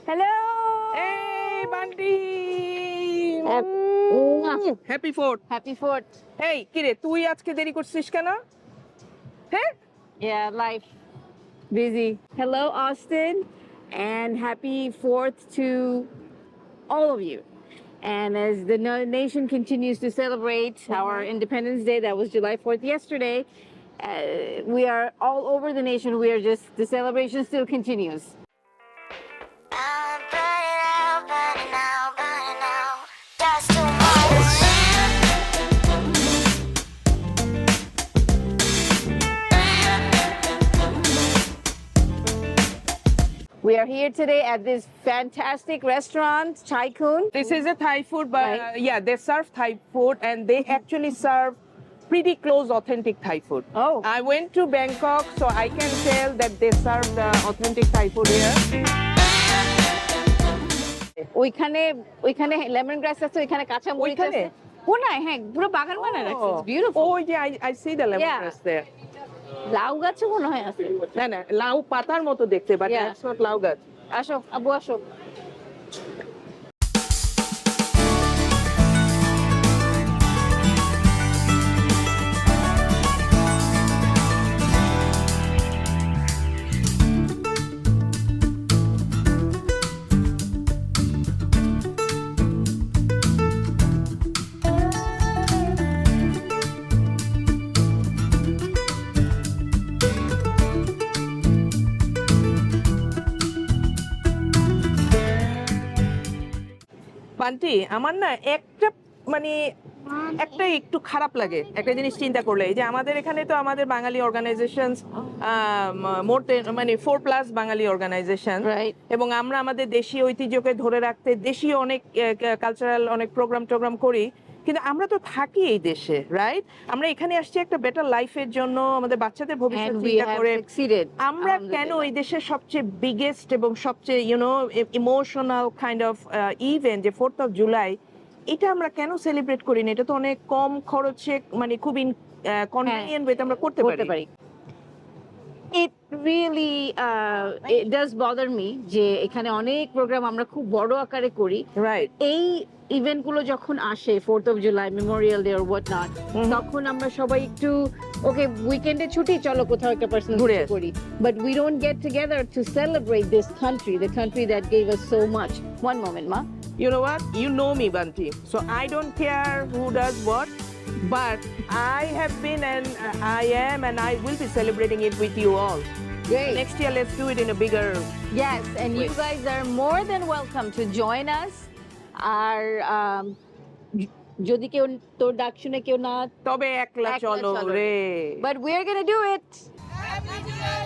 Hello! Hey, Bunty! Happy Fourth! Happy 4th. Hey, কিরে তুই আজকে দেরি করছিস কেন? হ্যাঁ? Yeah, life. Busy. Hello, Austin. And happy 4th to all of you. And as the nation continues to celebrate our Independence Day, that was July 4th yesterday, we are all over the nation. We are just, the celebration still continues. I'm burning out, just too much. We are here today at this fantastic restaurant, Chai Kun. This is a Thai food, but Right. yeah, they serve Thai food and they actually serve pretty close authentic Thai food. Oh. I went to Bangkok, so I can tell that they serve the authentic Thai food here. ওইখানে lemon গ্রাস আছে, ওইখানে কাঁচা মরিচ ওইখানে? আছে। কোনায়, হ্যাঁ, পুরো বাগান বানায় রাখছে। It's beautiful. Oh, yeah, I see the Yeah. lemongrass there. লাউ গাছও মনে হয় আছে। না, লাউ পাতার মতো দেখতে, but Yeah. it's not লাউ গাছ. আসো, আব্বু আসো। বান্টি, আমার না একটা মানে একটা একটু খারাপ লাগে একটা জিনিস চিন্তা করলে, এই যে আমাদের এখানে তো আমাদের বাঙালি অর্গানাইজেশন মানে 4+ বাঙালি অর্গানাইজেশন, Right. এবং আমরা আমাদের দেশীয় ঐতিহ্যকে ধরে রাখতে দেশীয় অনেক কালচারাল অনেক প্রোগ্রাম করি, কিন্তু আমরা তো থাকি এই দেশে, রাইট? আমরা এখানে আসছি একটা বেটার লাইফের জন্য, আমাদের বাচ্চাদের ভবিষ্যৎ And we চিন্তা have করে। succeeded. আমরা কেন এই দেশের সবচেয়ে বিগেস্ট এবং সবচেয়ে ইমোশনাল কাইন্ড অফ ইভেন্ট যে 4th of July, এটা আমরা কেন সেলিব্রেট করি না? এটা তো অনেক কম খরচে, মানে খুব কনভিনিয়েন্ট ওয়েতে আমরা করতে করতে পারি। পারি। It really it does bother me যে এখানে অনেক প্রোগ্রাম আমরা খুব বড় আকারে করি। রাইট। এই ইভেন্ট গুলো যখন আসে 4th of July, Memorial day or what not, তখন আমরা সবাই একটু ওকে উইকেন্ডে ছুটি, চলো কোথাও একটা পার্সোনাল ঘুরে কিছু আসি। করি, but we don't get together to celebrate this country, the country that gave us so much. One moment, ma. You know what? You know me, Banti. So I don't care who does what, but I have been and I am and I will be celebrating it with you all. Great. Next year, let's do it in a bigger. Yes, and you Wait. guys are more than welcome to join us. আর যদি কেউ তোর ডাক শুনে কেউ না, তবে একলা একলা চলো চলো। রে। but we're gonna do it. Happy July